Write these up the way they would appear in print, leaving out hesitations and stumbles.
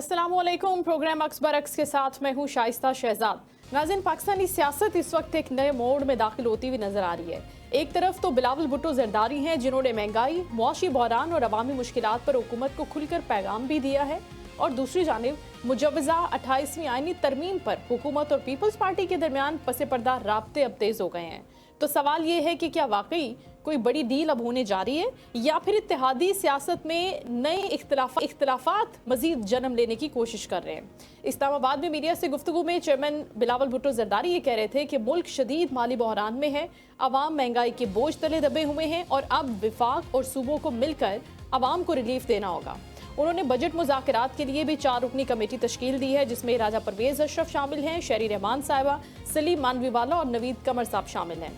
अस्सलामुअलैकुम। प्रोग्राम अक्स बरक्स के साथ मैं हूं शाइस्ता शहजाद। नाज़रीन, पाकिस्तानी सियासत इस वक्त एक नए मोड़ में दाखिल होती हुई नजर आ रही है। एक तरफ तो बिलावल भुट्टो जरदारी हैं जिन्होंने महंगाई, मुआशी बहरान और अवामी मुश्किलात पर हुकूमत को खुलकर पैगाम भी दिया है, और दूसरी जानिब मुजव्वज़ा 28वीं आईनी तरमीम पर हुकूमत और पीपल्स पार्टी के दरमियान पसे पर्दा राब्ते अब तेज हो गए हैं। तो सवाल ये है कि क्या वाकई कोई बड़ी डील अब होने जा रही है, या फिर इत्तेहादी सियासत में नए इख्तलाफात मजीद जन्म लेने की कोशिश कर रहे हैं। इस्लामाबाद में मीडिया से गुफ्तगू में चेयरमैन बिलावल भुट्टो जरदारी ये कह रहे थे कि मुल्क शदीद माली बहरान में है, अवाम महंगाई के बोझ तले दबे हुए हैं और अब विफाक और सूबों को मिलकर अवाम को रिलीफ देना होगा। उन्होंने बजट मुज़ाकरात के लिए भी 4 रुकनी कमेटी तश्कील दी है, जिसमें राजा परवेज अशरफ शामिल हैं, शहरी रहमान साहिबा, सलीम मानवीवाला और नवीद कमर साहब शामिल हैं।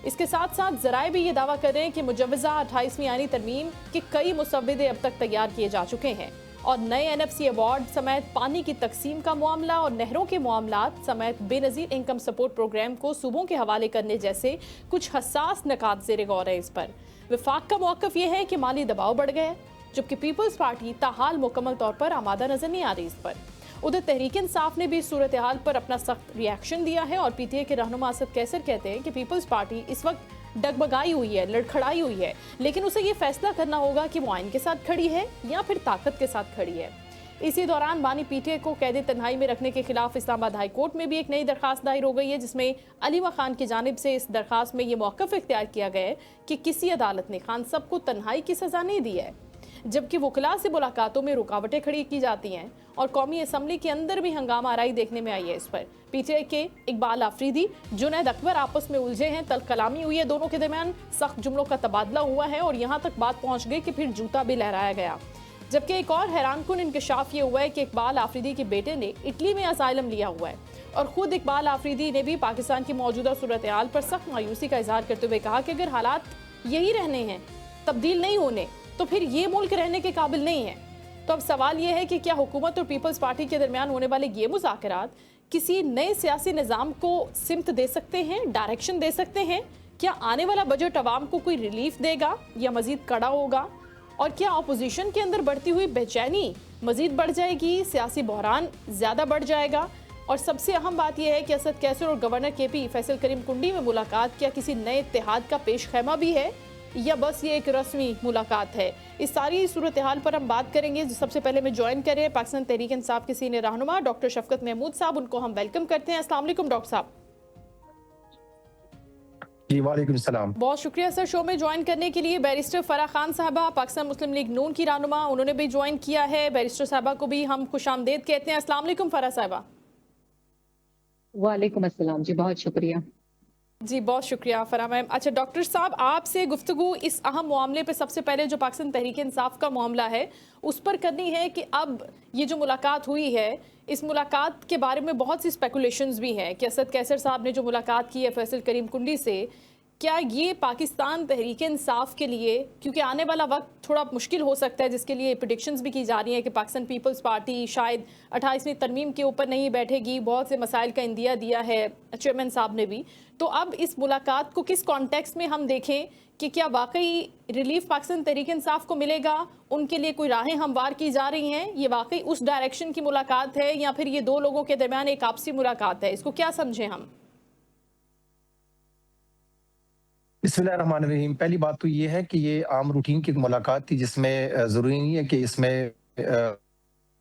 इसके साथ साथ जराए भी ये दावा कर रहे हैं कि मुजव्वज़ा 28वीं आईनी तरमीम के कई मुसव्विदे अब तक तैयार किए जा चुके हैं, और नए NFC अवार्ड समेत पानी की तकसीम का मामला और नहरों के मामलात समेत बेनज़ीर इनकम सपोर्ट प्रोग्राम को सूबों के हवाले करने जैसे कुछ हसास नकात ज़ेर गौर है। इस पर विफाक का मौक़िफ़ ये है कि माली दबाव बढ़ गया है, जबकि पीपल्स पार्टी ताहाल मुकम्मल तौर पर आमादा नजर नहीं आ रही। इस पर उधर तहरीक इंसाफ ने भी सूरत हाल पर अपना सख्त रिएक्शन दिया है, और PTA के रहनुमा असद कैसर कहते हैं कि पीपल्स पार्टी इस वक्त डगमगाई हुई है, लड़खड़ाई हुई है, लेकिन उसे ये फैसला करना होगा कि वो आइन के साथ खड़ी है या फिर ताकत के साथ खड़ी है। इसी दौरान बानी PTA को कैद तन्हाई में रखने के खिलाफ इस्लामाबाद हाई कोर्ट में भी एक नई दरखास्त दायर हो गई है, जिसमें अलीमा खान की जानिब से इस दरखास्त में ये मौक़िफ़ इख्तियार किया गया है कि किसी अदालत ने खान सब को तन्हाई की सज़ा नहीं दी है, जबकि वकला से मुलाकातों में रुकावटें खड़ी की जाती हैं, और कौमी असम्बली के अंदर भी हंगामा आराई देखने में आई है। इस पर PTA के इकबाल आफरीदी, जुनैद अकबर आपस में उलझे हैं, तल कलामी हुई है, दोनों के दरमियान सख्त जुमलों का तबादला हुआ है, और यहाँ तक बात पहुँच गई कि फिर जूता भी लहराया गया। जबकि एक और हैरानकुन इंकशाफ ये हुआ है कि इकबाल आफरीदी के बेटे ने इटली में असाइलम लिया हुआ है, और खुद इकबाल आफरीदी ने भी पाकिस्तान की मौजूदा सूरत हाल पर सख्त मायूसी का इजहार करते हुए कहा कि अगर हालात यही रहने हैं, तब्दील नहीं होने, तो फिर ये मुल्क रहने के काबिल नहीं है। तो अब सवाल ये है कि क्या हुकूमत और पीपल्स पार्टी के दरमियान होने वाले ये मुज़ाकरात किसी नए सियासी निज़ाम को सिमत दे सकते हैं, डायरेक्शन दे सकते हैं? क्या आने वाला बजट आवाम को कोई रिलीफ देगा या मजीद कड़ा होगा? और क्या अपोजिशन के अंदर बढ़ती हुई बेचैनी मजीद बढ़ जाएगी, सियासी बहरान ज़्यादा बढ़ जाएगा? और सबसे अहम बात यह है कि असद कैसर और गवर्नर KP फैसल करीम कुंडी में मुलाकात क्या किसी नए इत्तेहाद का पेश खैमा भी है, या बस ये एक रस्मी मुलाकात है? इस सारी सूरत हाल पर हम बात करेंगे। सबसे पहले मैं ज्वाइन करें पाकिस्तान तहरीक इंसाफ के सीनियर रहनुमा डॉक्टर शफकत महमूद साहब, उनको हम वेलकम करते हैं। अस्सलाम वालेकुम डॉक्टर साहब। जी वालेकुम सलाम। बहुत शुक्रिया सर शो में ज्वाइन करने के लिए। बैरिस्टर फराह खान साहबा, पाकिस्तान मुस्लिम लीग नून की रहनुमा, उन्होंने भी ज्वाइन किया है। बैरिस्टर साहबा को भी हम खुशामदीद कहते हैं। अस्सलाम वालेकुम फराह साहबा। वालेकुम अस्सलाम जी, बहुत शुक्रिया। जी बहुत शुक्रिया फराह मैम। अच्छा डॉक्टर साहब, आपसे गुफ्तगू इस अहम मामले पे सबसे पहले जो पाकिस्तान तहरीक इंसाफ का मामला है उस पर करनी है कि अब ये जो मुलाकात हुई है, इस मुलाकात के बारे में बहुत सी स्पेकुलेशंस भी हैं कि असद कैसर साहब ने जो मुलाकात की है फैसल करीम कुंडी से, क्या ये पाकिस्तान तहरीक इंसाफ के लिए, क्योंकि आने वाला वक्त थोड़ा मुश्किल हो सकता है, जिसके लिए प्रेडिक्शंस भी की जा रही हैं कि पाकिस्तान पीपल्स पार्टी शायद 28वीं तरमीम के ऊपर नहीं बैठेगी, बहुत से मसाइल का इंदिया दिया है चेयरमैन साहब ने भी। तो अब इस मुलाकात को किस कॉन्टेक्स्ट में हम देखें कि क्या वाकई रिलीफ पाकिस्तान तहरीक इंसाफ को मिलेगा, उनके लिए कोई राहें हमवार की जा रही हैं, ये वाकई उस डायरेक्शन की मुलाकात है, या फिर ये दो लोगों के दरमियान एक आपसी मुलाकात है? इसको क्या समझें हम? बिस्मिल्लाहिर्रहमानिर्रहीम। पहली बात तो ये है कि ये आम रूटीन की मुलाकात थी, जिसमें ज़रूरी नहीं है कि इसमें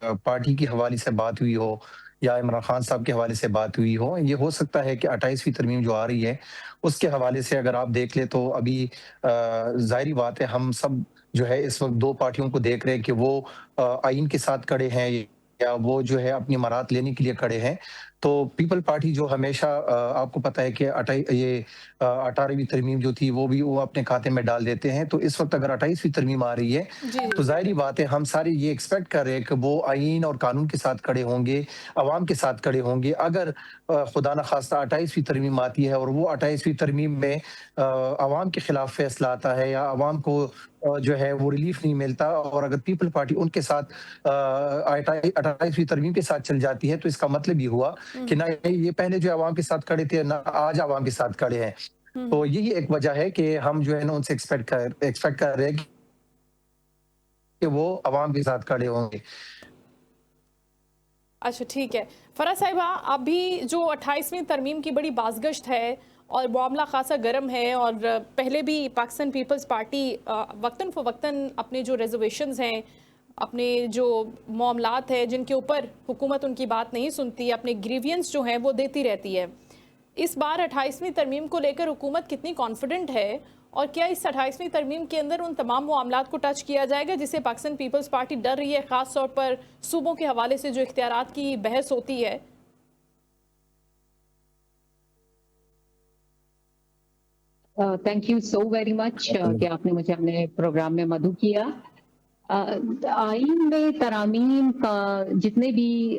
पार्टी के हवाले से बात हुई हो या इमरान खान साहब के हवाले से बात हुई हो। ये हो सकता है कि 28वीं तरमीम जो आ रही है उसके हवाले से अगर आप देख ले तो अभी ज़ाहिरी बात है, हम सब जो है इस वक्त 2 पार्टियों को देख रहे हैं कि वो आइन के साथ खड़े हैं या वो जो है अपनी मरात लेने के लिए खड़े हैं। तो पीपल पार्टी जो हमेशा आपको पता है कि 18वीं तरमीम जो थी वो भी वो अपने खाते में डाल देते हैं। तो इस वक्त अगर 28वीं तरमीम आ रही है जी तो ज़ाहिरी बात है हम सारे ये एक्सपेक्ट कर रहे हैं कि वो आइन और कानून के साथ खड़े होंगे, अवाम के साथ खड़े होंगे। अगर खुदा न खास्ता 28वीं तरमीम आती है और वो 28वीं तरमीम में अवाम के खिलाफ फैसला आता है या अवाम को जो है वो रिलीफ नहीं मिलता, और अगर पीपल पार्टी उनके साथ 28वीं तरमीम के साथ चल जाती है, तो इसका मतलब ये हुआ कि ना ये पहले जो अवाम के साथ खड़े थे ना आज अवाम के साथ खड़े हैं। तो यही एक वजह है कि हम जो है ना उनसे एक्सपेक्ट कर रहे हैं कि वो अवाम के साथ खड़े होंगे। अच्छा ठीक है। फराह साहिबा, अभी जो 28वीं तरमीम की बड़ी बाज़गश्त है और मामला खासा गर्म है, और पहले भी पाकिस्तान पीपल्स पार्टी वक्तन फ़वक्तन अपने जो रिजर्वेशंस हैं, अपने जो मामलात हैं जिनके ऊपर हुकूमत उनकी बात नहीं सुनती, अपने ग्रीवियंस जो हैं वो देती रहती है। इस बार 28वीं तरमीम को लेकर हुकूमत कितनी कॉन्फिडेंट है, और क्या इस 28वीं तरमीम के अंदर उन तमाम मामलात को टच किया जाएगा जिसे पाकिस्तान पीपल्स पार्टी डर रही है, ख़ास तौर पर सूबों के हवाले से जो इख्तियारात की बहस होती है? Thank you so very much कि आपने मुझे अपने प्रोग्राम में मदऊ किया। आइन में तरामीम का जितने भी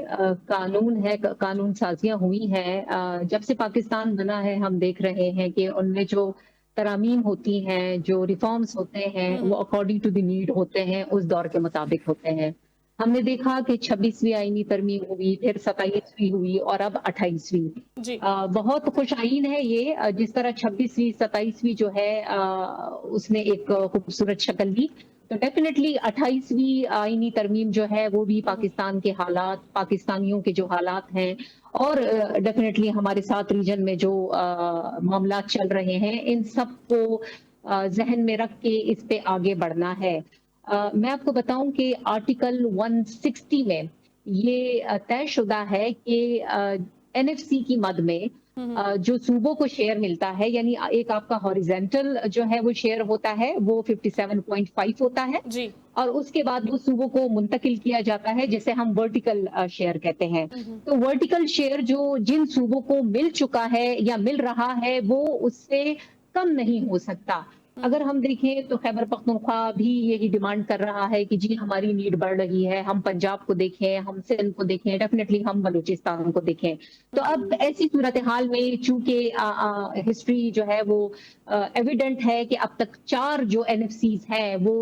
कानून है, कानून साजियां हुई हैं, जब से पाकिस्तान बना है हम देख रहे हैं कि उनमें जो तरामीम होती हैं, जो रिफॉर्म्स होते हैं, वो अकॉर्डिंग टू द नीड होते हैं, उस दौर के मुताबिक होते हैं। हमने देखा कि 26वीं आईनी तरमीम हुई, फिर 27वीं हुई और अब 28वीं। जी। बहुत खुश आइन है ये, जिस तरह 26वीं 27वीं जो है उसने एक खूबसूरत शक्ल ली, तो डेफिनेटली 28वीं आईनी तरमीम जो है वो भी पाकिस्तान के हालात, पाकिस्तानियों के जो हालात हैं, और डेफिनेटली हमारे साथ रीजन में जो मामला चल रहे हैं, इन सब को जहन में रख के इस पे आगे बढ़ना है। मैं आपको बताऊं कि आर्टिकल 160 में ये तय शुदा है कि एनएफसी की मद में जो सूबों को शेयर मिलता है, यानी एक आपका हॉरिजेंटल जो है वो शेयर होता है, वो 57.5 होता है जी। और उसके बाद वो सूबों को मुंतकिल किया जाता है, जिसे हम वर्टिकल शेयर कहते हैं। तो वर्टिकल शेयर जो जिन सूबों को मिल चुका है या मिल रहा है, वो उससे कम नहीं हो सकता। अगर हम देखें तो खैबर पख्तूनख्वा भी यही डिमांड कर रहा है कि जी हमारी नीड बढ़ रही है, हम पंजाब को देखें, हम सिंध को देखें, डेफिनेटली हम बलूचिस्तान को देखें। तो अब ऐसी सूरत हाल में चूंकि हिस्ट्री जो है वो एविडेंट है कि अब तक 4 जो एनएफसीज हैं वो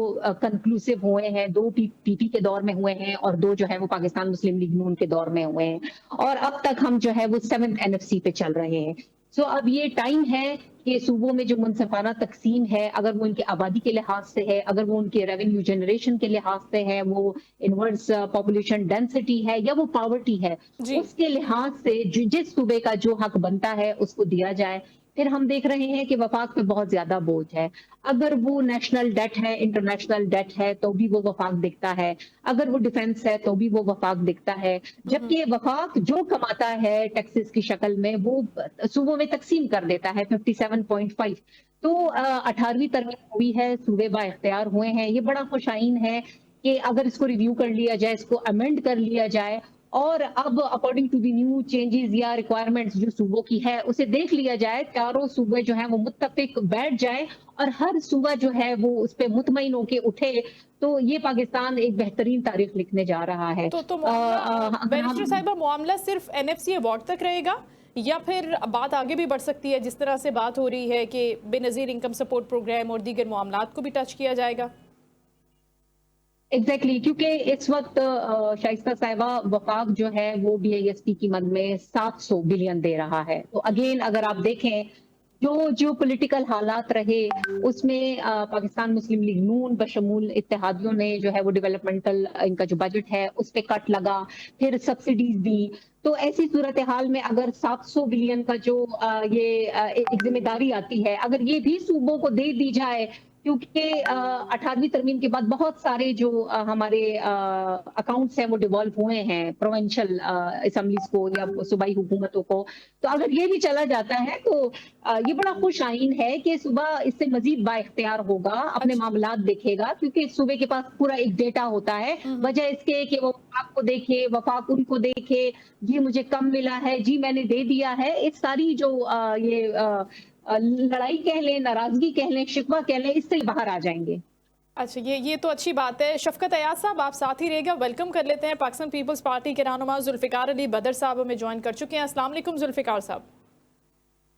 कंक्लूसिव हुए हैं, 2 पीपी के दौर में हुए हैं और 2 जो है वो पाकिस्तान मुस्लिम लीग नून के दौर में हुए हैं, और अब तक हम जो है वो 7th एनएफसी पे चल रहे हैं। सो अब ये टाइम है कि सूबों में जो मुनसिफाना तकसीम है, अगर वो उनकी आबादी के लिहाज से है, अगर वो उनके रेवेन्यू जनरेशन के लिहाज से है, वो इनवर्स पॉपुलेशन डेंसिटी है, या वो पॉवर्टी है, उसके लिहाज से जिस सूबे का जो हक बनता है उसको दिया जाए। फिर हम देख रहे हैं कि वफाक पे बहुत ज्यादा बोझ है। अगर वो नेशनल डेट है, इंटरनेशनल डेट है, तो भी वो वफाक दिखता है। अगर वो डिफेंस है तो भी वो वफाक दिखता है। जबकि वफाक जो कमाता है टैक्सेस की शक्ल में, वो सूबों में तकसीम कर देता है 57.5। तो 18वीं तरमीम हुई है, सूबे बाइख्तियार हुए हैं। ये बड़ा खुशाइन है कि अगर इसको रिव्यू कर लिया जाए, इसको अमेंड कर लिया जाए, और अब according to the new changes या रिक्वायरमेंट्स जो सूबों की है उसे देख लिया जाए, चारों सूबे जो है वो मुत्तफिक बैठ जाए और हर सूबा जो है वो उस पे मुतमईन होके उठे, तो ये पाकिस्तान एक बेहतरीन तारीख लिखने जा रहा है। तो बैरिस्टर साहिबा, मामला सिर्फ एनएफसी अवार्ड तक रहेगा या फिर बात आगे भी बढ़ सकती है, जिस तरह से बात हो रही है कि बेनज़ीर इनकम सपोर्ट प्रोग्राम और दीगर मामलात को भी टच किया जाएगा? एग्जैक्टली क्योंकि इस वक्त शाइस्ता साहिबा वफाक जो है वो BISP की मद में 700 बिलियन दे रहा है। तो अगेन अगर आप देखें जो पॉलिटिकल हालात रहे उसमें पाकिस्तान मुस्लिम लीग नून बशमूल इत्तेहादियों ने जो है वो डेवलपमेंटल इनका जो बजट है उस पे कट लगा, फिर सब्सिडीज दी। तो ऐसी सूरत हाल में अगर 700 बिलियन का जो ये एक जिम्मेदारी आती है, अगर ये भी सूबों को दे दी जाए, क्योंकि 18वीं तरमीम के बाद बहुत सारे जो हमारे अकाउंट्स हैं वो डिवॉल्व हुए हैं प्रोविंशियल असेंबलीज को या सूबाई हुकूमतों को, तो अगर ये भी चला जाता है तो ये बड़ा खुश आइन है कि सूबा इससे मजीद बाइख्तियार होगा, अपने मामलात देखेगा, क्योंकि सूबे के पास पूरा एक डेटा होता है, वजह इसके कि वो वफाक को देखे, वफाक उनको देखे, जी मुझे कम मिला है, जी मैंने दे दिया है। इस सारी जो ये लड़ाई कह लें, नाराजगी कह लें, शिकवा कह लें, इससे बाहर आ जाएंगे। अच्छा, ये तो अच्छी बात है। शफकत अयाज साहब, आप साथ ही रहेगा, वेलकम कर लेते हैं। पाकिस्तान पीपल्स पार्टी के रहनुमा जुल्फिकार अली बदर साहब हमें ज्वाइन कर चुके हैं। अस्सलाम वालेकुम जुल्फिकार साहब।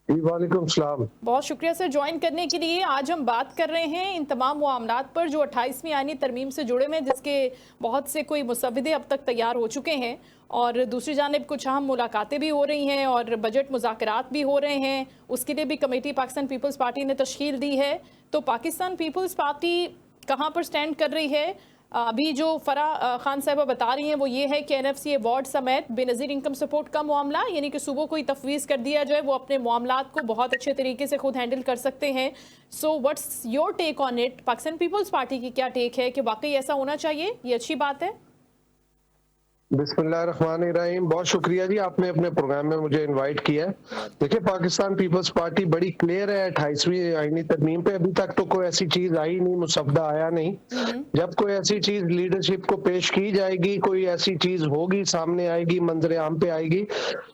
वालेकुम सलाम। बहुत शुक्रिया सर ज्वाइन करने के लिए। आज हम बात कर रहे हैं इन तमाम मामलात पर जो 28वीं आईनी तरमीम से जुड़े हुए हैं, जिसके बहुत से कोई मुसव्विदे अब तक तैयार हो चुके हैं, और दूसरी जानिब कुछ अहम मुलाकातें भी हो रही हैं और बजट मुज़ाकरात भी हो रहे हैं। उसके लिए भी कमेटी पाकिस्तान पीपल्स पार्टी ने तश्कील दी है। तो पाकिस्तान पीपल्स पार्टी कहाँ पर स्टैंड कर रही है? अभी जो फराह खान साहिबा बता रही हैं वो ये है कि एनएफसी अवार्ड समेत बेनज़ीर इनकम सपोर्ट का मामला, यानी कि सूबों को ही तफवीज़ कर दिया जाए, वो अपने मामलात को बहुत अच्छे तरीके से खुद हैंडल कर सकते हैं। So what's your take on it? Pakistan Peoples Party की क्या टेक है कि वाकई ऐसा होना चाहिए, ये अच्छी बात है? बिस्मिल्लाहिर्रहमानिर्रहीम। बहुत शुक्रिया जी, आपने अपने प्रोग्राम में मुझे इनवाइट किया है। देखिए, पाकिस्तान पीपल्स पार्टी बड़ी क्लियर है 28वीं आईनी तरमीम पे। अभी तक तो कोई ऐसी चीज आई नहीं, मुसवदा आया नहीं। जब कोई ऐसी चीज लीडरशिप को पेश की जाएगी, कोई ऐसी चीज होगी, सामने आएगी, मंजर आम पे आएगी,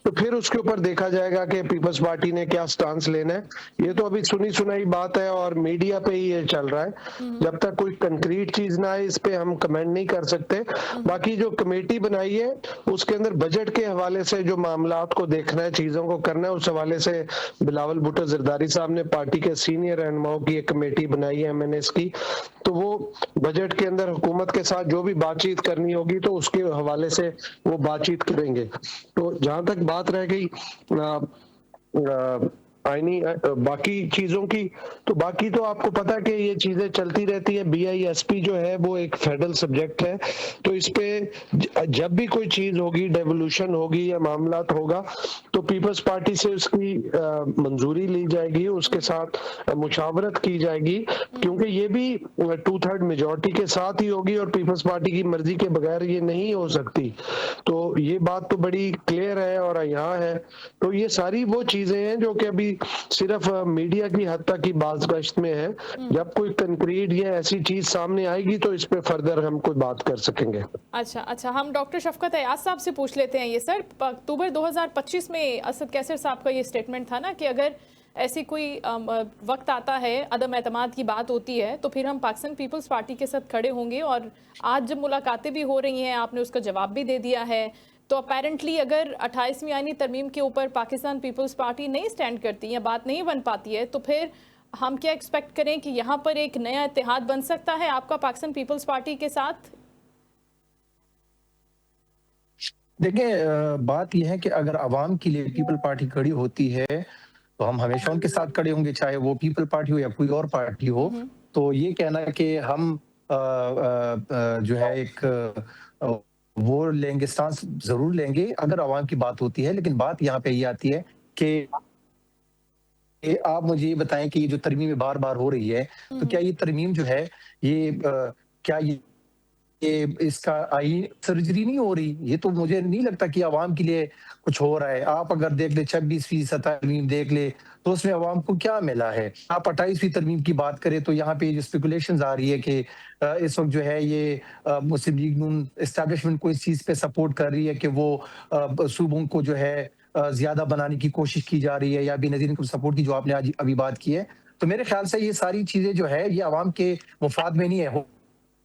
तो फिर उसके ऊपर देखा जाएगा कि पीपल्स पार्टी ने क्या स्टांस लेना है। ये तो अभी सुनी सुनाई बात है और मीडिया पे ही ये चल रहा है। जब तक कोई कंक्रीट चीज ना आए, इस पे हम कमेंट नहीं कर सकते। बाकी जो कमेटी बनाई है उसके अंदर बजट के हवाले से जो मामलात को देखना है, चीजों को करना है, उस हवाले से बिलावल भुट्टो जरदारी साहब ने पार्टी के सीनियर रहनुमाओं की एक कमेटी बनाई है MNS की। तो वो बजट के अंदर हुकूमत के साथ जो भी बातचीत करनी होगी तो उसके हवाले से वो बातचीत करेंगे। तो जहां तक बात रह गई आईनी बाकी चीजों की, तो बाकी तो आपको पता है कि ये चीजें चलती रहती है। BISP जो है वो एक फेडरल सब्जेक्ट है, तो इस पे जब भी कोई चीज होगी, डेवोल्यूशन होगी या मामलात होगा, तो पीपल्स पार्टी से उसकी मंजूरी ली जाएगी, उसके साथ मुशावरत की जाएगी, क्योंकि ये भी 2/3 मेजोरिटी के साथ ही होगी और पीपल्स पार्टी की मर्जी के बगैर ये नहीं हो सकती। तो ये बात तो बड़ी क्लियर है और यहाँ है। तो ये सारी वो चीजें हैं जो कि अभी सिर्फ मीडिया की हद तक की बाज़गश्त में है। जब कोई कंक्रीट या ऐसी चीज सामने आएगी तो इस पे फर्दर हम कोई बात कर सकेंगे। अच्छा, हम डॉक्टर शफकत अयाज साहब से पूछ लेते हैं। ये सर, अक्टूबर 2025 में असद कैसर साहब का ये स्टेटमेंट था ना कि अगर ऐसी कोई वक्त आता है, अदम एतमाद की बात होती है, तो फिर हम पाकिस्तान पीपल्स पार्टी के साथ खड़े होंगे। और आज जब मुलाकातें भी हो रही हैं, आपने उसका जवाब भी दे दिया है, तो अपेरेंटली अगर 28वीं आईनी तरमीम के ऊपर पाकिस्तान पीपल्स पार्टी नहीं स्टैंड करती या बात नहीं बन पाती है, तो फिर हम क्या एक्सपेक्ट करें कि यहाँ पर एक नया इत्तेहाद बन सकता है आपका पाकिस्तान पीपल्स पार्टी के साथ? देखिए, बात यह है कि अगर आवाम के लिए पीपल पार्टी खड़ी होती है तो हम हमेशा उनके साथ खड़े होंगे, चाहे वो पीपल पार्टी हो या कोई और पार्टी हो। तो ये कहना कि हम जो है एक वो लेंगे, स्टांस जरूर लेंगे अगर आवाम की बात होती है। लेकिन बात यहाँ पे ये आती है कि आप मुझे ये बताएं कि ये जो तरमीम बार बार हो रही है, तो क्या ये तरमीम जो है ये क्या ये इसका आई सर्जरी नहीं हो रही? ये तो मुझे नहीं लगता कि आवाम के लिए कुछ हो रहा है। आप अगर देख ले 26वीं तरमीम देख ले तो उसमें आवाम को क्या मिला है। आप 28वीं तरमीम की बात करें तो यहाँ पे जो स्पेकुलेशंस आ रही है कि इस वक्त जो है ये मुस्लिम लीग नून एस्टैब्लिशमेंट को इस चीज पे सपोर्ट कर रही है कि वो सूबों को जो है ज्यादा बनाने की कोशिश की जा रही है, या बेनज़ीर इनकम सपोर्ट की जो आपने आज अभी बात की है। तो मेरे ख्याल से ये सारी चीजें जो है ये आवाम के मुफाद में नहीं है।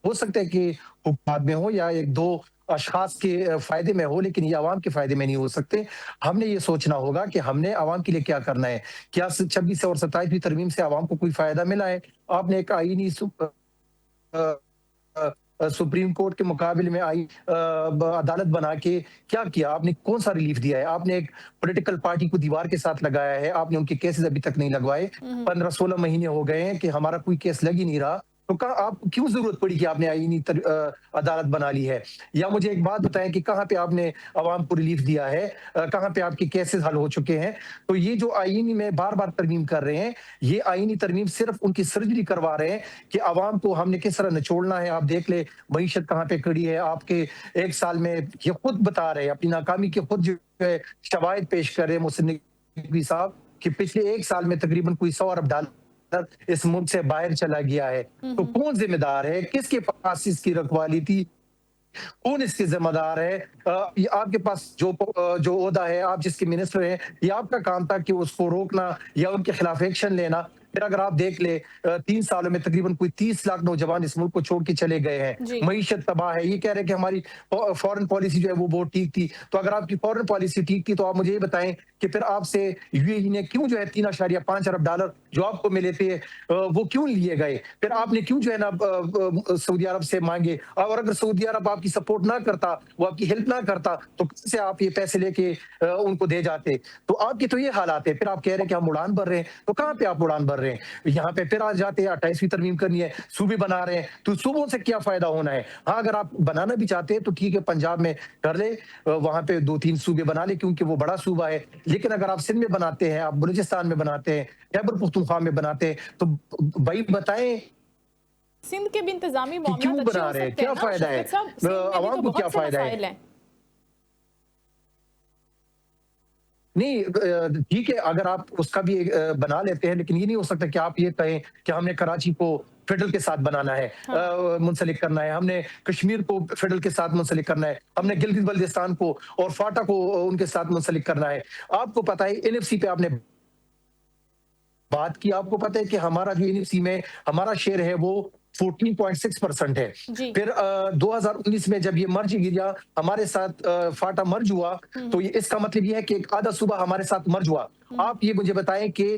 हो सकता है कि हुकूमत में हो या एक दो अशखास के फायदे में हो, लेकिन ये आवाम के फायदे में नहीं हो सकते। हमने ये सोचना होगा कि हमने आवाम के लिए क्या करना है। क्या 26 और 27वीं तरमीम से आवाम को कोई फायदा मिला है? आपने एक आईनी सुप्रीम कोर्ट के मुकाबले में आई अदालत बना के क्या किया? आपने कौन सा रिलीफ दिया है? आपने एक पॉलिटिकल पार्टी को दीवार के साथ लगाया है, आपने उनके केसेस अभी तक नहीं लगवाए। 15-16 महीने हो गए हैं कि हमारा कोई केस लग ही नहीं रहा। तो आपको क्यों जरूरत पड़ी कि आपने आईनी अदालत बना ली है? या मुझे एक बात बताएं कि कहाँ पे आपने आवाम को रिलीफ दिया है, कहाँ पे आपके केसेस हल हो चुके हैं? तो ये जो आईनी में बार बार तरमीम कर रहे हैं, ये आईनी तरमीम सिर्फ उनकी सर्जरी करवा रहे हैं कि आवाम को हमने किस तरह निचोड़ना है। आप देख ले मईशत कहाँ पे खड़ी है। आपके एक साल में ये खुद बता रहे हैं, अपनी नाकामी के खुद जो है शवाहिद पेश कर रहे हैं मुस्लिम लीग साहब कि पिछले एक साल में तकरीबन कोई 100 अरब डॉलर इस मुल्क से बाहर चला गया है। तो कौन जिम्मेदार है? किसके पास इसकी रखवाली थी? कौन इसके जिम्मेदार है? ये आपके पास जो ओहदा है, आप जिसके मिनिस्टर हैं, ये आपका काम था कि उसको रोकना या उनके खिलाफ एक्शन लेना। फिर अगर आप देख ले 3 सालों में तकरीबन कोई 30 लाख नौजवान इस मुल्क को छोड़ के चले गए हैं। मईशत तबाह है। ये कह रहे हैं कि हमारी फॉरेन पॉलिसी जो है वो बहुत ठीक थी। तो अगर आपकी फॉरेन पॉलिसी ठीक थी तो आप मुझे ये बताएं कि फिर आपसे यूएई ने क्यों जो है 3.5 अरब डॉलर जो आपको मिले थे वो क्यों लिए गए? फिर आपने क्यों जो है ना सऊदी अरब से मांगे? और अगर सऊदी अरब आपकी सपोर्ट ना करता, वो आपकी हेल्प ना करता, तो कैसे आप ये पैसे लेके उनको दे जाते? तो आपके तो ये हालात है। फिर आप कह रहे हैं कि हम उड़ान भर रहे हैं, तो कहाँ पे आप उड़ान भर रहे हैं? रहे हैं, यहाँ पे फिर आ जाते हैं 28वीं तरमीम करनी है, सूबे बना रहे हैं, तो सूबों से क्या फायदा होना है? हाँ, अगर आप बनाना भी चाहते हैं तो ठीक है, पंजाब में कर ले, वहां पे 2-3 सूबे बना ले क्योंकि वो बड़ा सूबा है। लेकिन अगर आप सिंध में बनाते हैं, आप बलूचिस्तान में बनाते हैं, खैबर पख्तूनख्वा में बनाते हैं, तो भाई बताएं सिंध के भी इंतजामी कि मामला क्यों अच्छे बना हो रहे हैं, सकते हैं क्या ना फायदा है, शाकिब साहब? सिंध में भी आवाम तो को क्या बहुत से फायदा है? मसाइल हैं। नहीं, ठीक है, अगर आप उसका भी बना लेते हैं, लेकिन ये नहीं हो सकता कि आप ये कहें कि हमने कराची को फेडरल के साथ बनाना है, हाँ। मुंसलिक करना है, हमने कश्मीर को फेडरल के साथ मुंसलिक करना है, हमने गिलगित बल्तिस्तान को और फाटा को उनके साथ मुंसलिक करना है। आपको पता है एनएफसी पे आपने बात की, आपको पता है कि हमारा जो एनएफसी में हमारा शेयर है वो 14.6% है। जी। फिर 2019 में जब ये मर्ज गिरा हमारे साथ, फाटा मर्ज हुआ, तो ये इसका मतलब ये है कि एक आधा सूबा हमारे साथ मर्ज हुआ। आप ये मुझे बताएं कि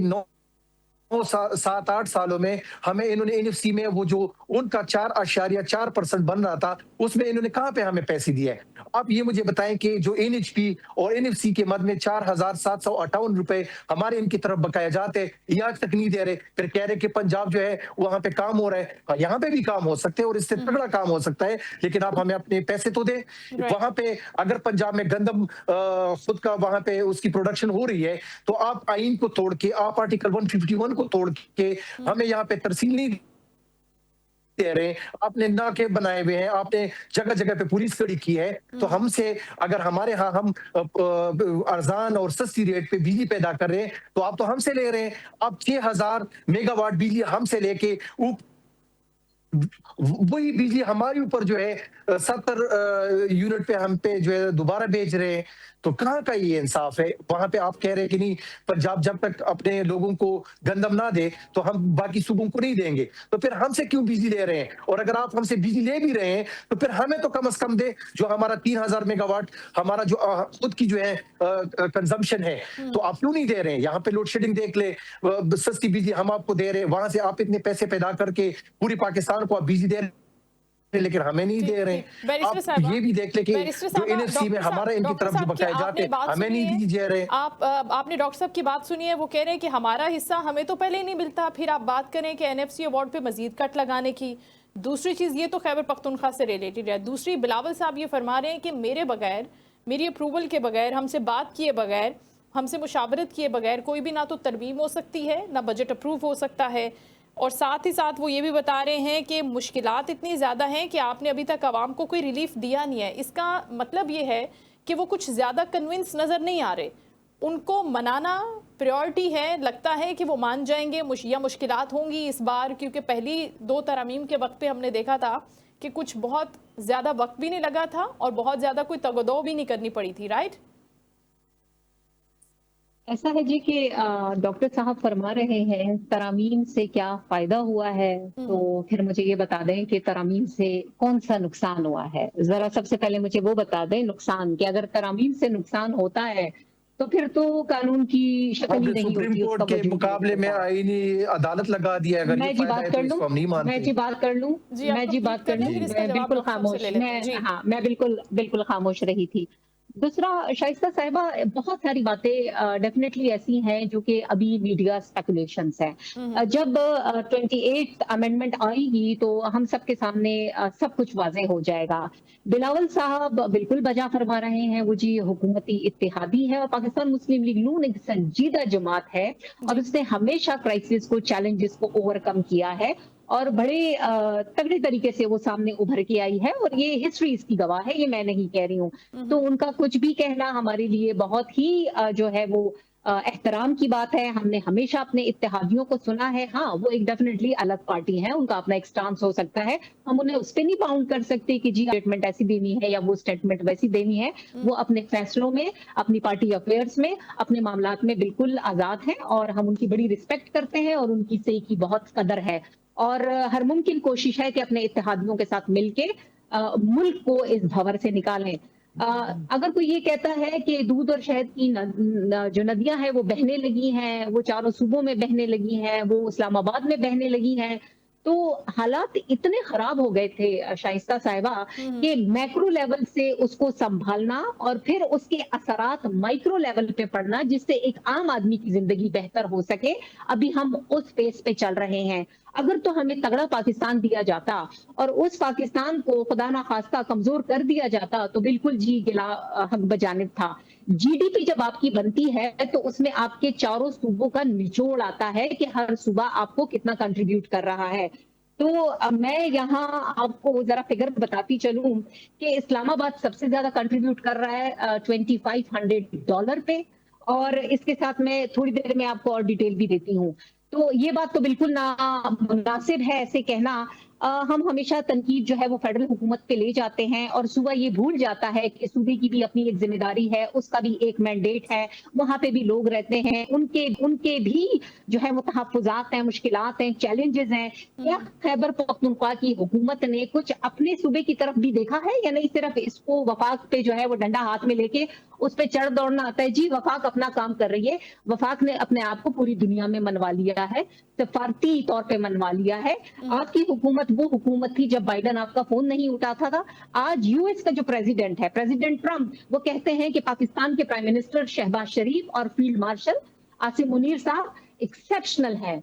7-8 सालों में हमें इन्होंने एनएफसी में वो जो उनका 4.4% बन रहा था, उसमें इन्होंने कहां पे हमें पैसे दिए? आप ये मुझे बताएं कि जो एनएचपी और एनएफसी के मद में 4,758 रुपए हमारे इनकी तरफ बकाया जाते, यहाँ तक नहीं दे रहे, फिर कह रहे कि पंजाब जो है वहां पे काम हो रहा है। यहाँ पे भी काम हो सकते हैं और इससे तगड़ा काम हो सकता है, लेकिन आप हमें अपने पैसे तो दें। वहां पे अगर पंजाब में गंदम खुद का वहां पे उसकी प्रोडक्शन हो रही है, तो आप आइन को तोड़ के, आप आर्टिकल 151 को तोड़ के हमें यहाँ पे तरसील नहीं दे रहे। आपने नाके बनाए हुए हैं, आपने जगह जगह पे पुलिस खड़ी की है, तो हमसे अगर हमारे यहाँ हम अरजान और सस्ती रेट पे बिजली पैदा कर रहे हैं, तो आप तो हमसे ले रहे हैं। आप 6,000 मेगावाट बिजली हमसे लेके वही बिजली हमारे ऊपर जो है 70 यूनिट पे हम पे जो है दोबारा बेच रहे हैं। तो कहाँ का ये इंसाफ है? वहां पे आप कह रहे हैं कि नहीं, पंजाब जब तक अपने लोगों को गंदम ना दे तो हम बाकी सूबों को नहीं देंगे। तो फिर हमसे क्यों बिजली ले रहे हैं? और अगर आप हमसे बिजली ले भी रहे हैं तो फिर हमें तो कम से कम दे, जो हमारा 3,000 मेगावाट हमारा जो खुद की जो है कंजम्पशन है, तो आप क्यों नहीं दे रहे हैं? यहाँ पे लोड शेडिंग देख ले, सस्ती बिजली हम आपको दे रहे हैं, वहां से आप इतने पैसे पैदा करके पूरी पाकिस्तान को आप बिजली दे रहे हैं, लेकिन हमें नहीं दे रहे हैं। आप ये भी देख ले कि जो एनएफसी में हमारा इनकी तरफ जो बकाया जाते हमें नहीं दीजिए रहे। आपने डॉक्टर साहब की बात सुनी है, वो कह रहे हैं कि हमारा हिस्सा हमें तो पहले ही नहीं मिलता, फिर आप बात करें कि एनएफसी अवार्ड पे मजीद कट लगाने की। दूसरी चीज, ये तो खैबर पख्तूनख्वा से रिलेटेड है। दूसरी, बिलावल साहब ये फरमा रहे हैं कि मेरे बगैर, मेरी अप्रूवल के बगैर, हमसे बात किए बगैर, हमसे मुशावरत किए बगैर कोई भी ना तो तरमीम हो सकती है, ना बजट अप्रूव हो सकता है। और साथ ही साथ वो ये भी बता रहे हैं कि मुश्किलात इतनी ज़्यादा हैं कि आपने अभी तक आवाम को कोई रिलीफ दिया नहीं है। इसका मतलब ये है कि वो कुछ ज़्यादा कन्विंस नज़र नहीं आ रहे। उनको मनाना प्रायोरिटी है, लगता है कि वो मान जाएंगे या मुश्किलात होंगी इस बार, क्योंकि पहली 2 तरमीम के वक्त पे हमने देखा था कि कुछ बहुत ज़्यादा वक्त भी नहीं लगा था और बहुत ज़्यादा कोई तगदो भी नहीं करनी पड़ी थी। राइट? ऐसा है जी कि डॉक्टर साहब फरमा रहे हैं तरामीम से क्या फायदा हुआ है, तो फिर मुझे ये बता दें कि तरामीम से कौन सा नुकसान हुआ है। जरा सबसे पहले मुझे वो बता दें नुकसान, कि अगर तरामीम से नुकसान होता है तो फिर तो कानून की शक्ल ही नहीं सुप्रीम होती, कोर्ट के मुकाबले में आईनी अदालत लगा दिया। अगर मैं जी बात कर लूं, मैं जी बात कर लूं, मैं जी बात कर लूं, मैं बिल्कुल खामोश, मैं बिल्कुल खामोश रही थी। दूसरा, शाइस्ता साहिबा, बहुत सारी बातें डेफिनेटली ऐसी हैं जो कि अभी मीडिया स्पेकुलेशंस हैं। जब 28th अमेंडमेंट आएगी तो हम सबके सामने सब कुछ वाज़ेह हो जाएगा। बिलावल साहब बिल्कुल बजा फरमा रहे हैं, वो जी हुकूमती इत्तेहादी है और पाकिस्तान मुस्लिम लीग नून एक संजीदा जमात है और उसने हमेशा क्राइसिस को, चैलेंजेस को ओवरकम किया है और बड़े तगड़े तरीके से वो सामने उभर के आई है और ये हिस्ट्री इसकी गवाह है, ये मैं नहीं कह रही हूँ। तो उनका कुछ भी कहना हमारे लिए बहुत ही जो है वो एहतराम की बात है। हमने हमेशा अपने इत्तेहादियों को सुना है। हाँ, वो एक डेफिनेटली अलग पार्टी है, उनका अपना एक स्टांस हो सकता है, हम उन्हें उस पर नहीं बाउंड कर सकते कि जी स्टेटमेंट ऐसी देनी है या वो स्टेटमेंट वैसी देनी है। वो अपने फैसलों में, अपनी पार्टी अफेयर्स में, अपने मामलात में बिल्कुल आजाद हैं और हम उनकी बड़ी रिस्पेक्ट करते हैं और उनकी सही की बहुत कदर है और हर मुमकिन कोशिश है कि अपने इत्तेहादियों के साथ मिलके मुल्क को इस भंवर से निकालें। अगर कोई ये कहता है कि दूध और शहद की जो नदियां हैं वो बहने लगी हैं, वो चारों सूबों में बहने लगी हैं, वो इस्लामाबाद में बहने लगी हैं, तो हालात इतने खराब हो गए थे शाइस्ता साहिबा कि मैक्रो लेवल से उसको संभालना और फिर उसके असरात माइक्रो लेवल पे पड़ना जिससे एक आम आदमी की जिंदगी बेहतर हो सके, अभी हम उस फेस पे चल रहे हैं। अगर तो हमें तगड़ा पाकिस्तान दिया जाता और उस पाकिस्तान को खुदा ना खास्ता कमजोर कर दिया जाता तो बिल्कुल जी गिला हक बजानिब था। जीडीपी जब आपकी बनती है तो उसमें आपके चारों सूबों का निचोड़ आता है कि हर सूबा आपको कितना कंट्रीब्यूट कर रहा है। तो मैं यहाँ आपको जरा फिगर बताती चलूं कि इस्लामाबाद सबसे ज्यादा कंट्रीब्यूट कर रहा है $2500 पे, और इसके साथ मैं थोड़ी देर में आपको और डिटेल भी देती हूँ। तो ये बात तो बिल्कुल ना मुनासिब है ऐसे कहना। हम हमेशा तनकीद जो है वो फेडरल हुकूमत पे ले जाते हैं और सूबा ये भूल जाता है कि सूबे की भी अपनी एक जिम्मेदारी है, उसका भी एक मैंडेट है, वहां पे भी लोग रहते हैं, उनके उनके भी जो है वो तहफ्फुज़ात हैं, मुश्किलात हैं, चैलेंजेस हैं। क्या खैबर पख्तूनख्वा की हुकूमत ने कुछ अपने सूबे की तरफ भी देखा है या नहीं सिर्फ इसको वफाक पे जो है वो डंडा हाथ में लेके उस पे चढ़ दौड़ना आता है? जी वफाक अपना काम कर रही है, वफाक ने अपने आप को पूरी दुनिया में मनवा लिया है, सफारती तौर पे मनवा लिया है। आपकी हुकूमत वो हुकूमत थी जब बाइडन आपका फोन नहीं उठाता था। आज यूएस का जो प्रेसिडेंट है, प्रेसिडेंट ट्रंप, वो कहते हैं कि पाकिस्तान के प्राइम मिनिस्टर शहबाज शरीफ और फील्ड मार्शल आसिम मुनीर साहब एक्सेप्शनल है।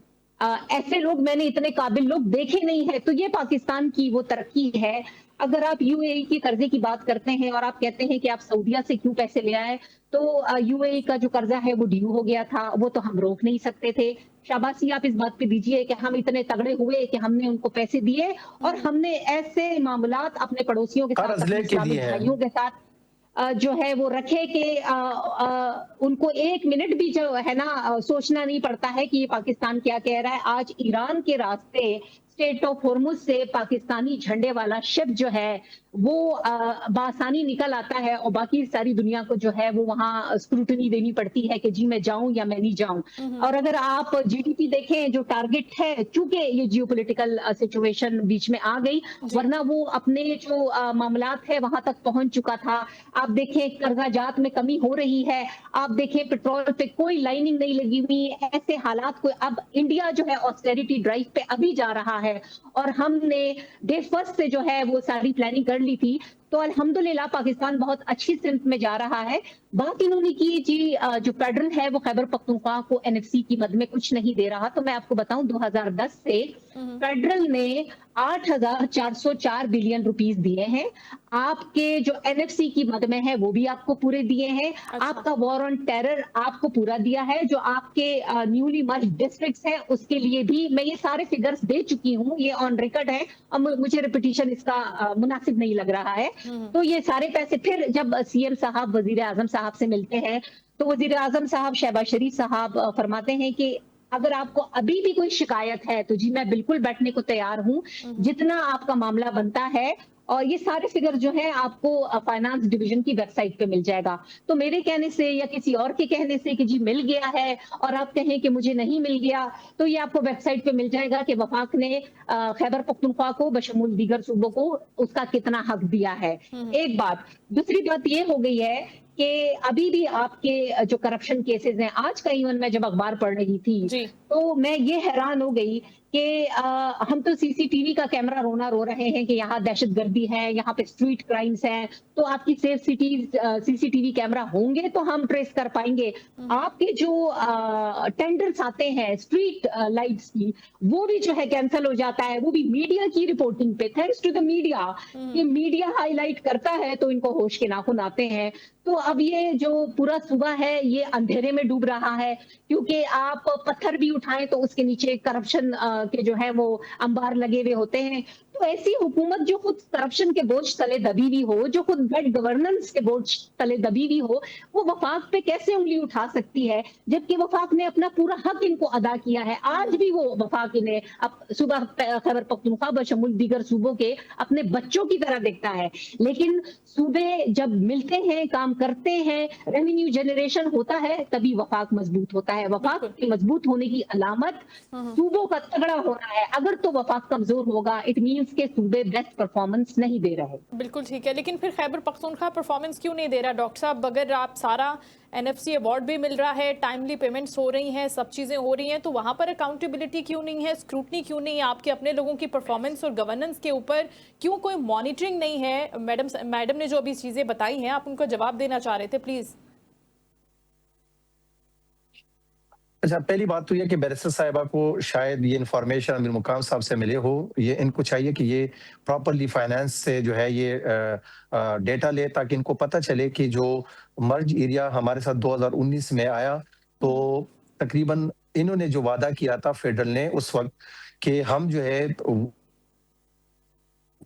ऐसे लोग मैंने इतने काबिल लोग देखे नहीं है। तो ये पाकिस्तान की वो तरक्की है। अगर आप यूएई की कर्जे की बात करते हैं और आप कहते हैं कि आप सऊदीया से क्यों पैसे ले आए, तो यूएई का जो कर्जा है वो ड्यू हो गया था, वो तो हम रोक नहीं सकते थे। शाबाशी आप इस बात पे दीजिए कि हम इतने तगड़े हुए कि हमने उनको पैसे दिए और हमने ऐसे मामलात अपने पड़ोसियों के साथ, अपने इस्लामिक भाइयों के साथ जो है वो रखे कि उनको एक मिनट भी जो है ना सोचना नहीं पड़ता है कि ये पाकिस्तान क्या कह रहा है। आज ईरान के रास्ते स्टेट ऑफ होर्मुज से पाकिस्तानी झंडे वाला शिप जो है वो बासानी निकल आता है और बाकी सारी दुनिया को जो है वो वहां स्क्रूटनी देनी पड़ती है कि जी मैं जाऊं या मैं नहीं जाऊं। और अगर आप जीडीपी देखें जो टारगेट है, चूंकि ये जियोपॉलिटिकल सिचुएशन बीच में आ गई, वरना वो अपने जो मामलात है वहां तक पहुंच चुका था। आप देखें कर्जाजात में कमी हो रही है, आप देखें पेट्रोल पे कोई लाइनिंग नहीं लगी हुई, ऐसे हालात को अब इंडिया जो है ऑस्टेरिटी ड्राइव पे अभी जा रहा है और हमने डे फर्स्ट से जो है वो सारी प्लानिंग कर ली थी। तो अल्हम्दुलिल्लाह पाकिस्तान बहुत अच्छी सिमत में जा रहा है। बात इन्होंने की जी जो फेडरल है वो खैबर पख्तूनख्वा को एनएफसी की मद में कुछ नहीं दे रहा। तो मैं आपको बताऊं 2010 से फेडरल ने 8,404 बिलियन रुपीस दिए हैं। आपके जो एनएफसी की मद में है वो भी आपको पूरे दिए हैं। आपका वॉर ऑन टेरर आपको पूरा दिया है। जो आपके न्यूली मर्ज डिस्ट्रिक्ट्स हैं उसके लिए भी मैं ये सारे फिगर्स दे चुकी हूँ, ये ऑन रिकॉर्ड है और मुझे रिपीटिशन इसका मुनासिब नहीं लग रहा है। तो ये सारे पैसे फिर जब सीएम साहब वजीर आजम साहब से मिलते हैं तो वजीर आजम साहब शहबाज शरीफ साहब फरमाते हैं कि अगर आपको अभी भी कोई शिकायत है तो जी मैं बिल्कुल बैठने को तैयार हूं, जितना आपका मामला बनता है। और ये सारे फिगर जो है आपको फाइनेंस डिवीजन की वेबसाइट पे मिल जाएगा। तो मेरे कहने से या किसी और के कहने से कि जी मिल गया है और आप कहें कि मुझे नहीं मिल गया, तो ये आपको वेबसाइट पे मिल जाएगा कि वफाक ने खैबर पख्तूनख्वा को बशमूल दीगर सूबों को उसका कितना हक दिया है। एक बात। दूसरी बात ये हो गई है कि अभी भी आपके जो करप्शन केसेस हैं, आज का इवन मैं जब अखबार पढ़ रही थी तो मैं ये हैरान हो गई कि हम तो सीसीटीवी का कैमरा रोना रो रहे हैं कि यहाँ दहशतगर्दी है, यहाँ पे स्ट्रीट क्राइम्स हैं, तो आपकी सेफ सिटीज सीसीटीवी कैमरा होंगे तो हम ट्रेस कर पाएंगे। आपके जो टेंडर्स आते हैं स्ट्रीट लाइट्स की, वो भी जो है कैंसिल हो जाता है, वो भी मीडिया की रिपोर्टिंग पे, थैंक्स टू द मीडिया। ये मीडिया हाईलाइट करता है तो इनको होश के नाखून आते हैं। तो अब ये जो पूरा सूबा है ये अंधेरे में डूब रहा है, क्योंकि आप पत्थर भी उठाएं तो उसके नीचे करप्शन के जो है वो अंबार लगे हुए होते हैं। तो ऐसी हुकूमत जो खुद करप्शन के बोझ तले दबी हुई हो, जो खुद बैड गवर्नेंस के बोझ तले दबी हुई हो, वो वफाक पे कैसे उंगली उठा सकती है, जबकि वफाक ने अपना पूरा हक इनको अदा किया है। आज भी वो वफाक इन्हें अब सूबा खैबर पख्तूनख्वा बशमूल दीगर सूबों के अपने बच्चों की तरह देखता है। लेकिन सूबे जब मिलते हैं, काम करते हैं, रेवेन्यू जनरेशन होता है, तभी वफाक मजबूत होता है। वफाक के मजबूत होने की अलामत सूबों का तगड़ा होना है। अगर तो वफाक कमजोर होगा, इट मीन्स परफॉर्मेंस के सूबे बेस्ट परफॉर्मेंस नहीं दे रहे। बिल्कुल ठीक है, लेकिन फिर खैबर पख्तूनख्वा परफॉर्मेंस क्यों नहीं दे रहा डॉक्टर साहब? अगर आप सारा एनएफसी अवार्ड भी मिल रहा है, टाइमली पेमेंट्स हो रही हैं, सब चीज़ें हो रही हैं, तो वहाँ पर अकाउंटेबिलिटी क्यों नहीं है, स्क्रूटनी क्यों नहीं है आपके अपने लोगों की परफॉर्मेंस और गवर्नेंस के ऊपर? क्यों कोई मॉनिटरिंग नहीं है? मैडम ने जो अभी चीज़ें बताई हैं, आप उनको जवाब देना चाह रहे थे, प्लीज़। अच्छा, पहली बात तो ये कि बैरिस्टर साहिबा को शायद ये इन्फॉर्मेशन अमीर मुकाम साहब से मिले हो। ये इनको चाहिए कि ये प्रॉपरली फाइनेंस से जो है ये डेटा ले, ताकि इनको पता चले कि जो मर्ज एरिया हमारे साथ 2019 में आया, तो तकरीबन इन्होंने जो वादा किया था फेडरल ने उस वक्त, कि हम जो है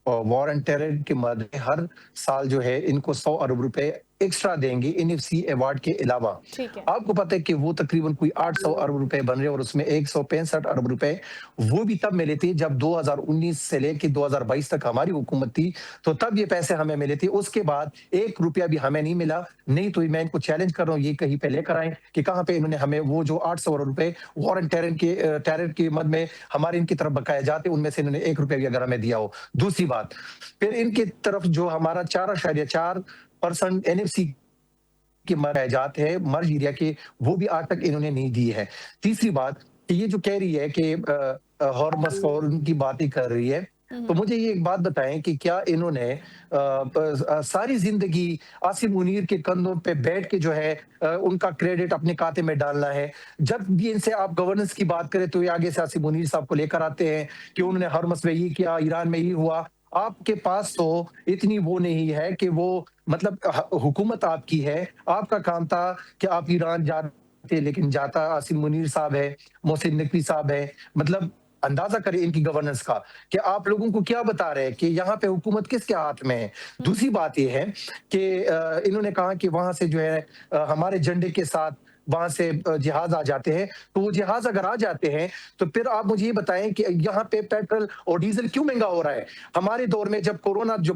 वॉर एंड टेरर के मद में हर साल जो है इनको 100 अरब रुपए एक्स्ट्रा देंगे एनएफसी अवार्ड के अलावा। ठीक है। आपको पता है कि वो तकरीबन कोई 800 अरब रुपए बन रहे हैं, और उसमें 165 अरब रुपए वो भी तब मिले थे जब 2019 से लेके 2022 तक हमारी हुकूमत थी, तो तब ये पैसे हमें मिले थे। उसके बाद 1 रुपया भी हमें नहीं मिला। नहीं तो मैं इनको चैलेंज कर रहा हूँ, ये कहीं पे लेकर आए कि कहाँ पे इन्होंने हमें वो जो 800 अरब रुपए वॉर एंड टेरर के मद में हमारे इनकी तरफ बकाया जाते, उनमें से इन्होंने 1 रुपया भी अगर हमें दिया हो। दूसरी बात, फिर इनकी तरफ जो हमारा 4.4% एनएफसी की मराजात है मर्ज एरिया के, वो भी आज तक इन्होंने नहीं दी है। तीसरी बात, ये जो कह रही है कि हॉर्मस और उनकी बातें कर रही है, तो मुझे ये एक बात बताएं कि क्या इन्होंने सारी जिंदगी आसिम मुनीर के कंधों पे बैठ के जो है उनका क्रेडिट अपने खाते में डालना है? जब भी इनसे आप गवर्नेंस की बात करें तो ये आगे से आसिम मुनीर साहब को लेकर आते हैं कि उन्होंने हॉर्मस में ये किया, ईरान में ये हुआ। आपके पास तो इतनी वो नहीं है कि वो मतलब हुकूमत आपकी है, आपका काम था कि आप ईरान जाते, लेकिन जाता आसिम मुनीर साहब है, मोहसिन नकवी साहब है। मतलब अंदाजा करें इनकी गवर्नेंस का कि आप लोगों को क्या बता रहे हैं कि यहाँ पे हुकूमत किसके हाथ में है। दूसरी बात ये है कि इन्होंने कहा कि वहां से जो है हमारे झंडे के साथ वहां से जहाज आ जाते हैं, तो वो जहाज अगर आ जाते हैं तो फिर आप मुझे ये बताएं कि यहाँ पे पेट्रोल और डीजल क्यों महंगा हो रहा है? हमारे दौर में जब कोरोना जो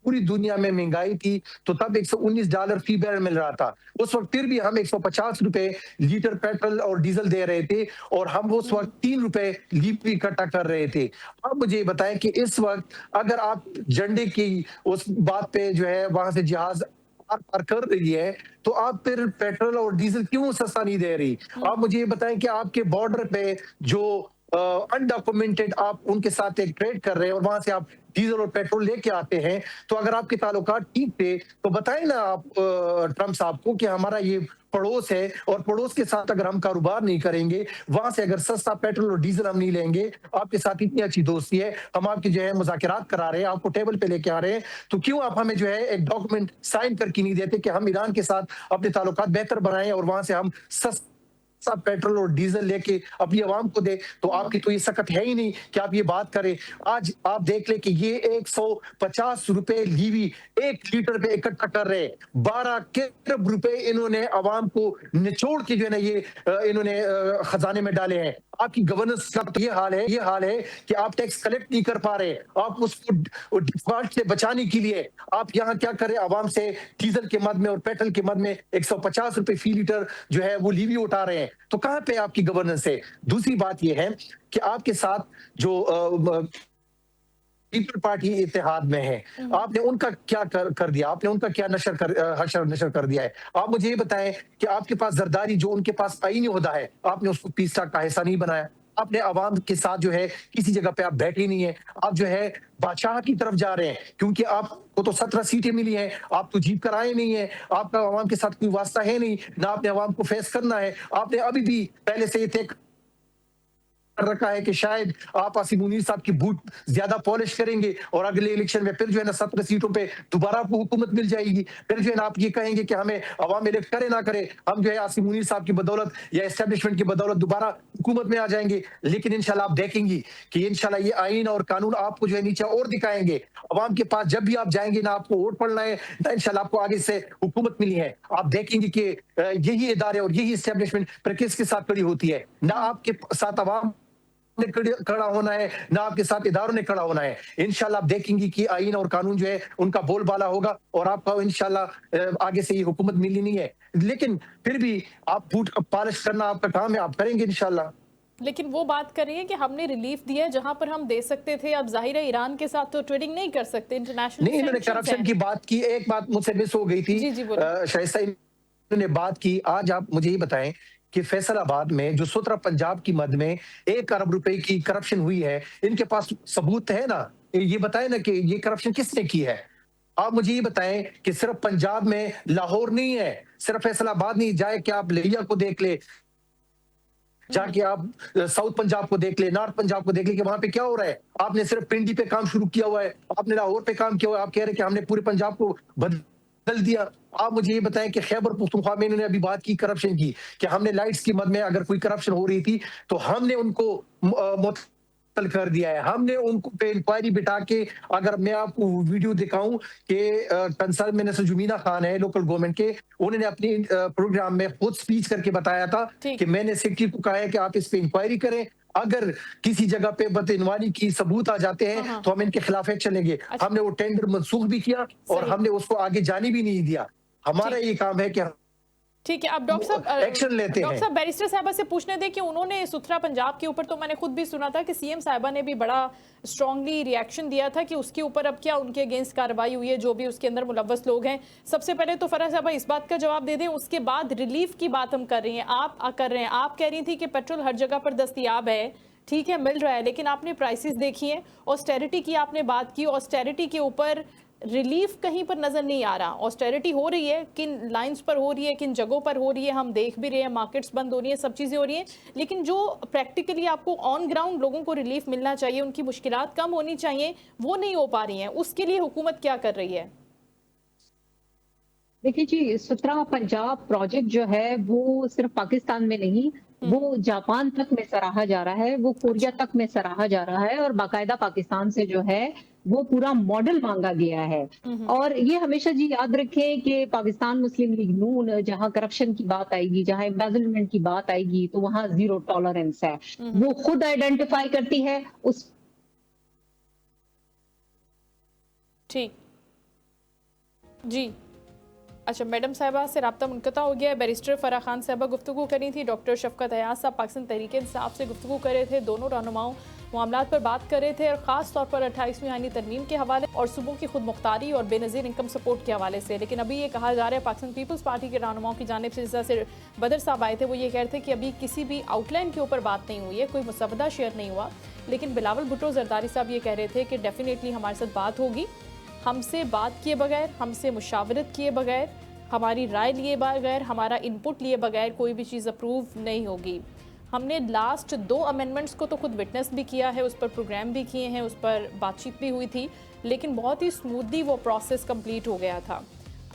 पूरी दुनिया में महंगाई थी, तो तब $119 फी बैरल मिल रहा था। उस वक्त फिर भी हम 150 रुपए लीटर पेट्रोल और डीजल दे रहे थे, और हम उस वक्त 3 रुपए लीटर इकट्ठा कर रहे थे। अब मुझे ये बताएं कि इस वक्त अगर आप झंडे की उस बात पे जो है वहां से जहाज पार कर रही है, तो आप फिर पेट्रोल और डीजल क्यों सस्ता नहीं दे रही? आप मुझे ये बताएं कि आपके बॉर्डर पे जो अनडॉक्यूमेंटेड आप उनके साथ एक ट्रेड कर रहे हैं और वहां से आप डीजल और पेट्रोल लेके आते हैं, तो अगर आपके ताल्लुकात ठीक थे तो बताएं ना आप ट्रम्प साहब को कि हमारा ये पड़ोस है, और पड़ोस के साथ अगर हम कारोबार नहीं करेंगे, वहां से अगर सस्ता पेट्रोल और डीजल हम नहीं लेंगे, आपके साथ इतनी अच्छी दोस्ती है, हम आपके जो है मुज़ाकरात करा रहे हैं, आपको टेबल पे लेके आ रहे हैं, तो क्यों आप हमें जो है एक डॉक्यूमेंट साइन करके नहीं देते कि हम ईरान के साथ अपने ताल्लुकात बेहतर बनाएं और वहां से हम सस्ता सब पेट्रोल और डीजल लेके अपनी आवाम को दे? तो आपकी तो ये सकत है ही नहीं कि आप ये बात करें। आज आप देख ले कि ये 150 रुपए लीवी 1 लीटर पे इकट्ठा कर रहे हैं। 12 खरब रुपए इन्होंने आवाम को निचोड़ के जो है ना ये इन्होंने खजाने में डाले हैं। आपकी गवर्नेंस का तो ये हाल है कि आप टैक्स कलेक्ट नहीं कर पा रहे। आप उसको डिफॉल्ट से बचाने के लिए आप यहाँ क्या करें, आवाम से डीजल के मद में और पेट्रोल के मद में 150 रुपए फी लीटर जो है वो लीवी उठा रहे हैं। तो कहां पे आपकी गवर्नेंस है? दूसरी बात यह है कि आपके साथ जो पीपल पार्टी इत्तेहाद में है, आपने उनका क्या कर दिया? आपने उनका क्या नशर कर दिया है? आप मुझे ये बताएं कि आपके पास जरदारी जो उनके पास आईनी ओहदा है, आपने उसको पीस का हिस्सा नहीं बनाया। आपने आवाम के साथ जो है किसी जगह पे आप बैठे नहीं है, आप जो है बादशाह की तरफ जा रहे हैं, क्योंकि आपको तो 17 सीटें मिली हैं, आप तो जीत कर आए नहीं है, आपका आवाम के साथ कोई वास्ता है नहीं, ना आपने आवाम को फेस करना है। आपने अभी भी पहले से ये तय कर रखा है कि शायद आप आसिम मुनीर साहब की बूट ज्यादा पॉलिश करेंगे और अगले इलेक्शन में फिर जो है ना 17 सीटों पे दोबारा आपको हुकूमत मिल जाएगी। फिर जो है ना आप ये कहेंगे कि हमें अवाम इलेक्ट करे ना करे, हम जो है आसिम मुनीर साहब की बदौलत या एस्टेब्लिशमेंट की बदौलत दोबारा हुकूमत में आ जाएंगे। लेकिन इंशाल्लाह आप देखेंगी कि इंशाल्लाह ये आईन और कानून आपको जो है नीचे और दिखाएंगे। अवाम के पास जब भी आप जाएंगे ना आपको वोट पड़ना है, ना इंशाल्लाह आपको आगे से हुकूमत मिली है। आप देखेंगे कि यही इदारे और यही एस्टेब्लिशमेंट फिर किसके साथ खड़ी होती है। ना आपके साथ अवाम ने खड़ा होना है, ना आपके साथ इदारों ने खड़ा होना है। इंशाल्लाह आप देखेंगी कि आईन और कानून जो है उनका बोलबाला होगा और आपका इंशाल्लाह आगे से ये हुकूमत मिली नहीं है। लेकिन फिर भी आप बूट पॉलिश करना आपका काम है, आप करेंगे इंशाल्लाह। लेकिन वो बात कर रही है कि हमने रिलीफ दिया है जहां पर हम दे सकते थे, अब जाहिर है ईरान के साथ तो ट्रेडिंग नहीं कर सकते, इंटरनेशनल नहीं, इन्होंने करप्शन की बात की, एक बात मुझसे मिस हो गई थी। जी जी बोलिए। शाइस्ता, इन्होंने बात की, आज आप मुझे ये बताएं कि फैसलाबाद में जो सोतरा पंजाब की मद में 1 अरब रुपए की करप्शन हुई है, इनके पास सबूत है ना? ये बताएं ना कि ये करप्शन किसने की है। आप मुझे ये बताएं कि सिर्फ पंजाब में, लाहौर नहीं है, सिर्फ फैसलाबाद नहीं, जाए कि आप लिया को देख ले, जाके आप साउथ पंजाब को देख ले, नॉर्थ पंजाब को देख ले कि वहां पे क्या हो रहा है। आपने सिर्फ पिंडी पे काम शुरू किया हुआ है, आपने लाहौर पे काम किया हुआ है, आप कह रहे हैं कि हमने पूरे पंजाब को बदल दिया। आप मुझे ये बताएं कि खैबर पख्तूनख्वा में इन्होंने अभी बात की करप्शन की, कि हमने लाइट्स की मद में अगर कोई करप्शन हो रही थी तो हमने उनको मुअत्तल कर दिया है, हमने उनको पे इंक्वायरी बिठा के, अगर मैं आपको वीडियो दिखाऊं कि कंसर्न मिनिस्टर जुमीना खान है लोकल गवर्नमेंट के, उन्होंने अपनी प्रोग्राम में खुद स्पीच करके बताया था कि मैंने सेक्रेटरी को कहा है कि आप इस पे इंक्वायरी करें, अगर किसी जगह पे बदइनवानी की सबूत आ जाते हैं तो हम इनके खिलाफ एक्शन लेंगे। हमने वो टेंडर मनसूख भी किया और हमने उसको आगे जाने भी नहीं दिया। हमारा ये काम है कि ठीक है, अब डॉक्टर साहब एक्शन लेते हैं। डॉक्टर साहब बैरिस्टर साहबा से पूछने दें कि उन्होंने सुथरा पंजाब के ऊपर, तो मैंने खुद भी सुना था कि सीएम साहिबा ने भी बड़ा स्ट्रांगली रिएक्शन दिया था कि उसके ऊपर अब क्या उनके अगेंस्ट कार्रवाई हुई है, जो भी उसके अंदर मुलव्वस लोग हैं। सबसे पहले तो फराह साहबा इस बात का जवाब दे दें, उसके बाद रिलीफ की बात हम कर रही हैं, आप कर रहे हैं। आप कह रही थी कि पेट्रोल हर जगह पर दस्तयाब है, ठीक है, मिल रहा है, लेकिन आपने प्राइसेस देखी है, ऑस्टेरिटी की आपने बात की, ऑस्टेरिटी के ऊपर रिलीफ कहीं पर नजर नहीं आ रहा। ऑस्टेरिटी हो रही है, किन लाइंस पर हो रही है, किन जगहों पर हो रही है, हम देख भी रहे हैं, मार्केट्स बंद हो रही हैं, सब चीज़ें हो रही हैं, लेकिन जो प्रैक्टिकली आपको ऑन ग्राउंड लोगों को रिलीफ मिलना चाहिए, उनकी मुश्किलात कम होनी चाहिए, वो नहीं हो पा रही हैं। उसके लिए हुकूमत क्या कर रही है? देखिए जी, सुथरा पंजाब प्रोजेक्ट जो है वो सिर्फ पाकिस्तान में नहीं, वो जापान तक में सराहा जा रहा है, वो कोरिया तक में सराहा जा रहा है, और बाकायदा पाकिस्तान से जो है वो पूरा मॉडल मांगा गया है। और ये हमेशा जी याद रखें कि पाकिस्तान मुस्लिम लीग नून, जहां करप्शन की बात आएगी, जहां एम्बेजलमेंट की बात आएगी, तो वहां जीरो टॉलरेंस है। वो खुद आइडेंटिफाई करती है उस। ठीक जी, अच्छा, मैडम साहिबा से राब्ता मुनक़ता हो गया है। बैरिस्टर फराह खान साहिबा गुफ्तगू करी थी, डॉक्टर शफकत अयाज साहब पाकिस्तान तहरीक इंसाफ से गुफ्तगू कर रहे थे। दोनों रहनुमाओं मामलात पर बात कर रहे थे, और ख़ास तौर पर 28वीं आईनी तरमीम के हवाले और सूबों की खुद मुख्तारी और बेनज़ीर इनकम सपोर्ट के हवाले से। लेकिन अभी ये कहा जा रहा है पाकिस्तान पीपल्स पार्टी के रहनुमाओं की जानिब से, जैसा से बदर साहब आए थे, वो ये कह रहे थे कि अभी किसी भी आउटलाइन के ऊपर बात नहीं हुई है, कोई मुसवदा शेयर नहीं हुआ। लेकिन बिलावल भुट्टो जरदारी साहब ये कह रहे थे कि डेफिनेटली हमारे साथ बात होगी, हमसे बात किए बगैर, हमसे मुशावरत किए बगैर, हमारी राय लिए बगैर, हमारा इनपुट लिए बगैर कोई भी चीज़ अप्रूव नहीं होगी। हमने लास्ट 2 अमेंडमेंट्स को तो खुद विटनेस भी किया है, उस पर प्रोग्राम भी किए हैं, उस पर बातचीत भी हुई थी, लेकिन बहुत ही स्मूथली वो प्रोसेस कंप्लीट हो गया था।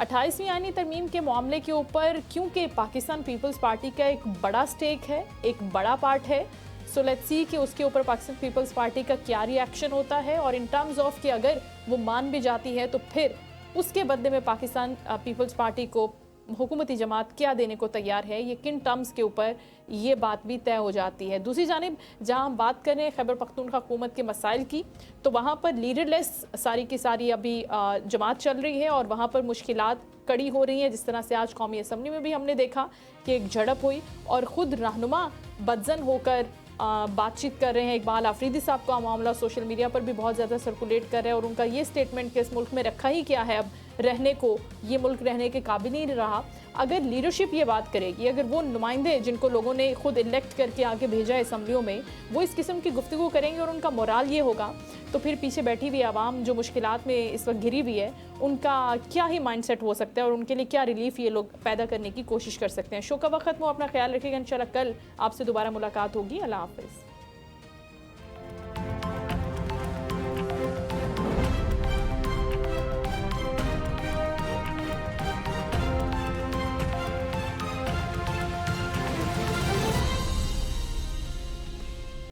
28वीं आईनी तरमीम के मामले के ऊपर क्योंकि पाकिस्तान पीपल्स पार्टी का एक बड़ा स्टेक है, एक बड़ा पार्ट है, सो लेट्स सी कि उसके ऊपर पाकिस्तान पीपल्स पार्टी का क्या रिएक्शन होता है, और इन टर्म्स ऑफ कि अगर वो मान भी जाती है तो फिर उसके बदले में पाकिस्तान पीपल्स पार्टी को हुकूमती जमात क्या देने को तैयार है, ये किन टर्म्स के ऊपर, ये बात भी तय हो जाती है। दूसरी जानिब जहां हम बात करें खैबर पख्तूनख्वा हुकूमत के मसाइल की, तो वहाँ पर लीडरलेस सारी की सारी अभी जमात चल रही है, और वहाँ पर मुश्किलात कड़ी हो रही हैं। जिस तरह से आज कौमी असम्बली में भी हमने देखा कि एक झड़प हुई और ख़ुद रहनुमा बदजन होकर बातचीत कर रहे हैं। इकबाल आफरीदी साहब का मामला सोशल मीडिया पर भी बहुत ज़्यादा सर्कुलेट कर रहा है, और उनका ये स्टेटमेंट कि इस मुल्क में रखा ही क्या है, अब रहने को, ये मुल्क रहने के काबिल नहीं रहा। अगर लीडरशिप ये बात करेगी, अगर वो नुमाइंदे जिनको लोगों ने खुद इलेक्ट करके आगे भेजा है असम्बलियों में, वो इस किस्म की गुफ्तगू करेंगे और उनका मोराल ये होगा, तो फिर पीछे बैठी हुई आवाम जो मुश्किलात में इस वक्त घिरी हुई है, उनका क्या ही माइंडसेट हो सकता है और उनके लिए क्या रिलीफ ये लोग पैदा करने की कोशिश कर सकते हैं। शो का वक्त में अपना ख्याल रखिएगा। इंशाल्लाह कल आपसे दोबारा मुलाकात होगी। अल्लाह हाफ़िज़।